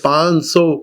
500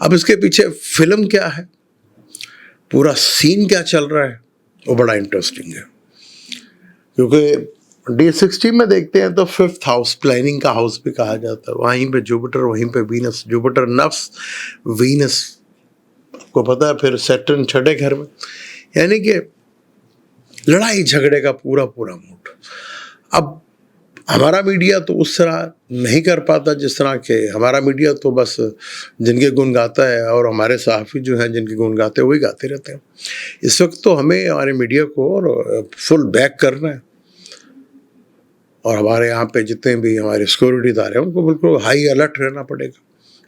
اب اس کے پیچھے فلم کیا ہے, پورا سین کیا چل رہا ہے, وہ بڑا انٹرسٹنگ ہے. کیونکہ D60 میں دیکھتے ہیں تو 5th ہاؤس پلاننگ کا ہاؤس بھی کہا جاتا ہے, وہیں پہ جوپیٹر, وہیں پہ وینس, جوپیٹر نفس, وینس کو پتا ہے, پھر سیٹرن چھٹے گھر میں, یعنی کہ لڑائی جھگڑے کا پورا موڈ. اب ہمارا میڈیا تو اس طرح نہیں کر پاتا جس طرح کہ ہمارا میڈیا تو بس جن کے گن گاتا ہے, اور ہمارے صحافی جو ہیں جن کے گن گاتے ہیں وہی گاتے رہتے ہیں. اس وقت تو ہمیں ہمارے میڈیا کو فل بیک کرنا ہے, اور ہمارے یہاں پہ جتنے بھی ہمارے سیکورٹی ادارے ہیں ان کو بالکل ہائی الرٹ رہنا پڑے گا,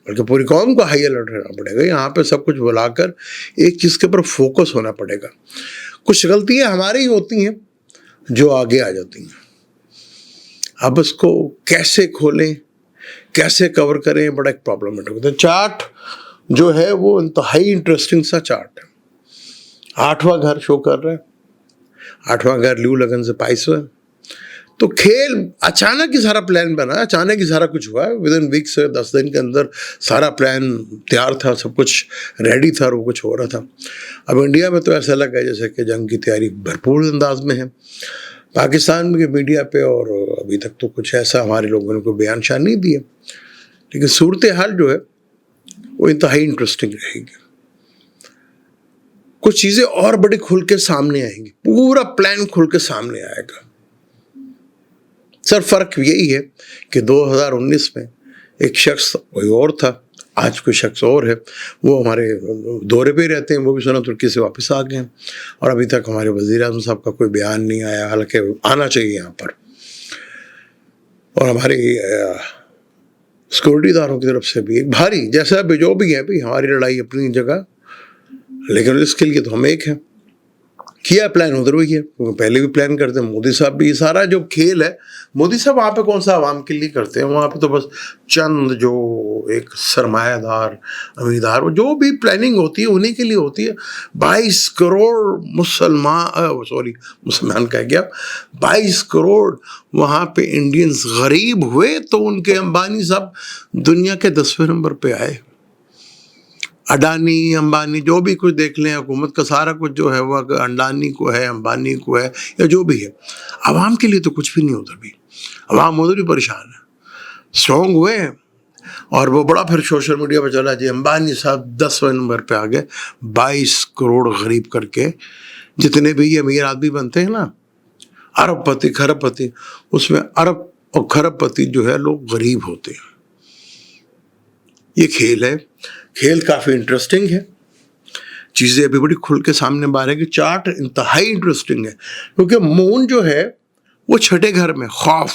بلکہ پوری قوم کو ہائی الرٹ رہنا پڑے گا. یہاں پہ سب کچھ بلا کر ایک چیز کے اوپر فوکس ہونا پڑے گا. کچھ غلطیاں ہماری ہوتی ہیں جو آگے آ جاتی ہیں, اب اس کو کیسے کھولیں, کیسے کور کریں, بڑا ایک پرابلمٹک ہوتا ہے. چارٹ جو ہے وہ انتہائی انٹرسٹنگ سا چارٹ ہے. 8واں گھر شو کر رہا ہے, 8واں گھر لیو لگن سے 22واں. تو کھیل اچانک ہی سارا پلان بنا, اچانک ہی سارا کچھ ہوا ہے. ودن ویک سے 10 دن کے اندر سارا پلان تیار تھا, سب کچھ ریڈی تھا, اور وہ کچھ ہو رہا تھا. اب انڈیا میں تو ایسا لگا ہے جیسے کہ جنگ کی تیاری بھرپور انداز میں ہے. پاکستان کے میڈیا پہ اور ابھی تک تو کچھ ایسا ہمارے لوگوں نے کوئی بیان شان نہیں دیا, لیکن صورتحال جو ہے وہ انتہائی انٹرسٹنگ رہے گی. کچھ چیزیں اور بڑی کھل کے سامنے آئیں گی, پورا پلان کھل کے سامنے آئے گا. سر فرق یہی ہے کہ 2019 میں ایک شخص کوئی اور تھا, آج کوئی شخص اور ہے. وہ ہمارے دورے پہ رہتے ہیں, وہ بھی سنا ترکی سے واپس آ گئے ہیں, اور ابھی تک ہمارے وزیر اعظم صاحب کا کوئی بیان نہیں آیا, حالانکہ آنا چاہیے یہاں پر. اور ہمارے سیکورٹی اداروں کی طرف سے بھی ایک بھاری, جیسا بھی جو بھی ہے بھی, ہماری لڑائی اپنی جگہ, لیکن اس کے لیے تو ہم ایک ہیں. کیا پلان ادھر ہوئی ہے, پہلے بھی پلان کرتے ہیں. مودی صاحب بھی, یہ سارا جو کھیل ہے, مودی صاحب وہاں پہ کون سا عوام کے لیے کرتے ہیں, وہاں پہ تو بس چند جو ایک سرمایہ دار امیدار جو بھی پلاننگ ہوتی ہے انہیں کے لیے ہوتی ہے. 22 کروڑ مسلمان کہہ گیا, 22 کروڑ وہاں پہ انڈینز غریب ہوئے تو ان کے امبانی صاحب دنیا کے 10ویں نمبر پہ آئے. اڈانی امبانی جو بھی کچھ دیکھ لیں, حکومت کا سارا کچھ جو ہے وہ اڈانی کو ہے, امبانی کو ہے, یا جو بھی ہے. عوام کے لیے تو کچھ بھی نہیں ادھر بھی, عوام ادھر بھی پریشان ہے. اسٹرانگ ہوئے ہیں, اور وہ بڑا پھر سوشل میڈیا پہ چلا جی امبانی صاحب 10ویں نمبر پہ آ گئے 22 کروڑ غریب کر کے. جتنے بھی یہ امیر آدمی بنتے ہیں نا, ارب پتی کھرب پتی, اس میں ارب اور کھرب پتی جو ہے لوگ غریب ہوتے ہیں. یہ کھیل ہے, کھیل کافی انٹرسٹنگ ہے. چیزیں ابھی بڑی کھل کے سامنے باہر ہے کہ چارٹ انتہائی انٹرسٹنگ ہے, کیونکہ مون جو ہے وہ چھٹے گھر میں خوف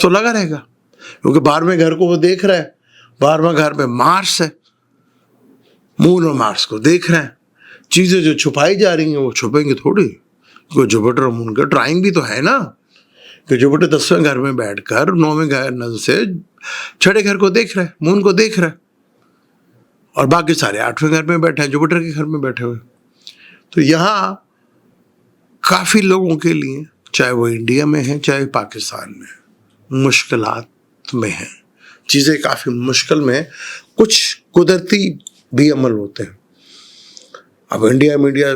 تو لگا رہے گا, کیونکہ 12ویں گھر کو وہ دیکھ رہا ہے. 12واں گھر میں مارس ہے, مون اور مارس کو دیکھ رہے ہیں. چیزیں جو چھپائی جا رہی ہیں وہ چھپیں گے تھوڑی, کیونکہ جوپیٹر اور مون کا ڈرائنگ بھی تو ہے نا, کہ جوپیٹر 10ویں گھر میں بیٹھ کر 9ویں گھر نظر سے چھٹے گھر کو دیکھ رہا ہے, مون کو دیکھ رہا ہے, اور باقی سارے 8ویں گھر میں بیٹھے ہیں, جوپیٹر کے گھر میں بیٹھے ہوئے. تو یہاں کافی لوگوں کے لیے, چاہے وہ انڈیا میں ہیں چاہے پاکستان میں, مشکلات میں ہیں. چیزیں کافی مشکل میں ہیں. کچھ قدرتی بھی عمل ہوتے ہیں. اب انڈیا میڈیا,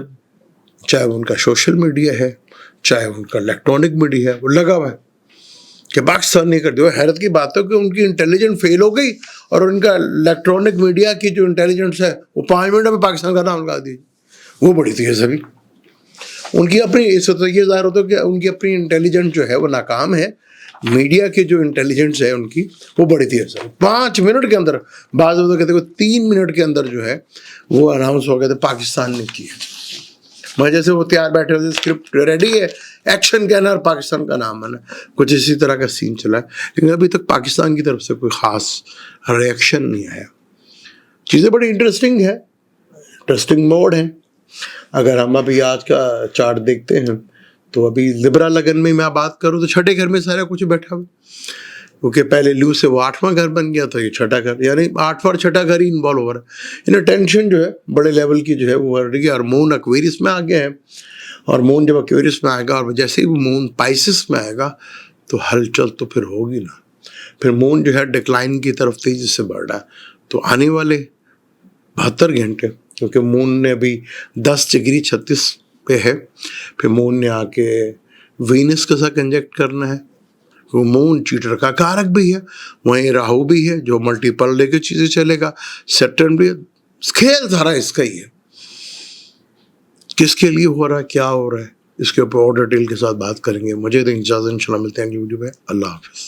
چاہے ان کا سوشل میڈیا ہے چاہے ان کا الیکٹرانک میڈیا ہے, وہ لگا ہوا ہے کہ پاکستان نہیں کر دیا. حیرت کی بات ہے کہ ان کی انٹیلیجنس فیل ہو گئی, اور ان کا الیکٹرانک میڈیا کی جو انٹیلیجنس ہے وہ 5 منٹ میں پاکستان کا نام لگا دیجیے. وہ بڑی تیز ابھی ان کی اپنی, اس سے یہ ظاہر ہوتا ہے کہ ان کی اپنی انٹیلیجنس جو ہے وہ ناکام ہے. میڈیا کی جو انٹیلیجنس ہے ان کی وہ بڑی تیز ہے. 5 منٹ کے اندر, بعض لوگ کہتے ہیں 3 منٹ کے اندر جو ہے وہ اناؤنس ہو گیا تھا پاکستان نے کیا. میں جیسے وہ تیار بیٹھے ہوئے, اسکرپٹ ریڈی ہے, ایکشن کہنا اور پاکستان کا نام آنا, کچھ اسی طرح کا سین چلا ہے. لیکن ابھی تک پاکستان کی طرف سے کوئی خاص ریئیکشن نہیں آیا. چیزیں بڑی انٹرسٹنگ ہے, انٹرسٹنگ موڈ ہے. اگر ہم ابھی آج کا چارٹ دیکھتے ہیں تو ابھی لبرا لگن میں میں بات کروں تو چھٹے گھر میں سارا کچھ بیٹھا ہوا, کیونکہ پہلے لیو سے وہ 8واں گھر بن گیا تھا, یہ چھٹا گھر, یعنی 8واں اور چھٹا گھر ہی انوالو ہو رہا ہے. انہیں ٹینشن جو ہے بڑے لیول کی جو ہے وہ بڑھ رہی ہے. اور مون ایکویریس میں آ گیا ہے, اور مون جب ایکویریس میں آئے گا اور جیسے ہی وہ مون پائسس میں آئے گا تو ہلچل تو پھر ہوگی نا. پھر مون جو ہے ڈکلائن کی طرف تیزی سے بڑھ رہا ہے. تو آنے والے 72 گھنٹے، کیونکہ مون نے ابھی 10°36 پہ ہے، پھر مون نے آ کے وینس کے ساتھ کنجیکٹ کرنا ہے. وہ مون چیٹر کا کارک بھی ہے، وہیں راہو بھی ہے جو ملٹیپل لے کے چیزیں چلے گا، سیٹرن بھی ہے. کھیل سارا اس کا ہی ہے. کس کے لیے ہو رہا ہے، کیا ہو رہا ہے، اس کے اوپر اور ڈیٹیل کے ساتھ بات کریں گے. مجھے تو اجازت، انشاءاللہ ملتے ہیں اگلی ویڈیو میں. اللہ حافظ.